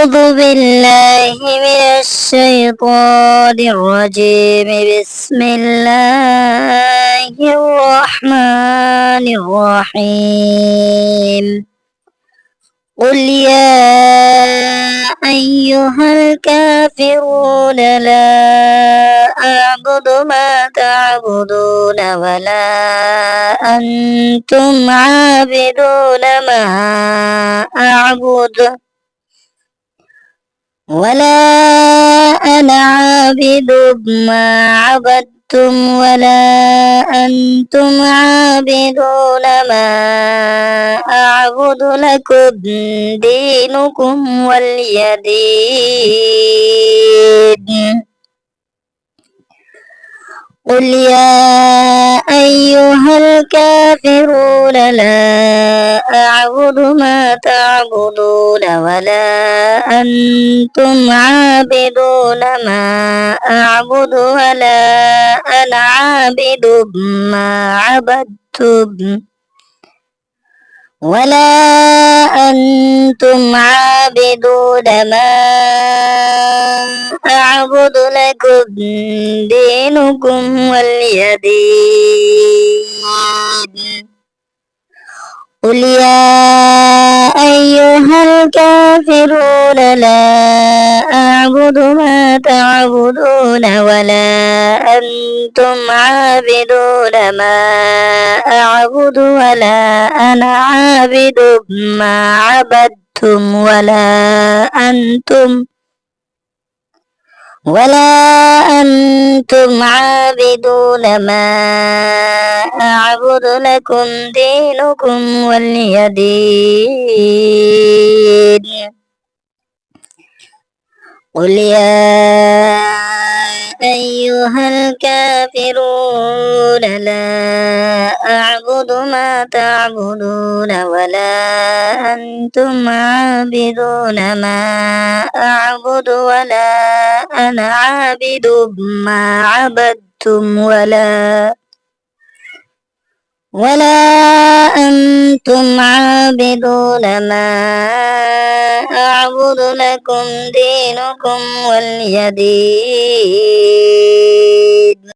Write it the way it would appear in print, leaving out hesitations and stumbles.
أعوذ بالله من الشيطان الرجيم. بسم الله الرحمن الرحيم. قل يا أيها الكافرون لا أعبد ما تعبدون ولا أنتم عابدون ما أعبد ولا أنا عابد ما عبدتم ولا أنتم عابدون ما أعبد. لكم دينكم ولي دين. قل يا أيها الكافرون لا أعبد ما تعبدون ولا أنتم عابدون ما أعبد ولا أنا عابد ما عبدتم ولا أنتم عابدون ما أعبد. لكم دينكم ولي دين. قل يا أيها الكافرون لا أعبد ما تعبدون ولا أنتم عابدون ما أعبد ولا أنا عابد ما عبدتم ولا أنتم عابدون ما أعبد. لكم دينكم ولي دين. قل يا أيها الكافرون لا أعبد ما تعبدون ولا أنتم عابدون ما أعبد ولا أنا عابد ما عبدتم ولا أنتم عابدون ما أعبد. لكم دينكم ولي دين.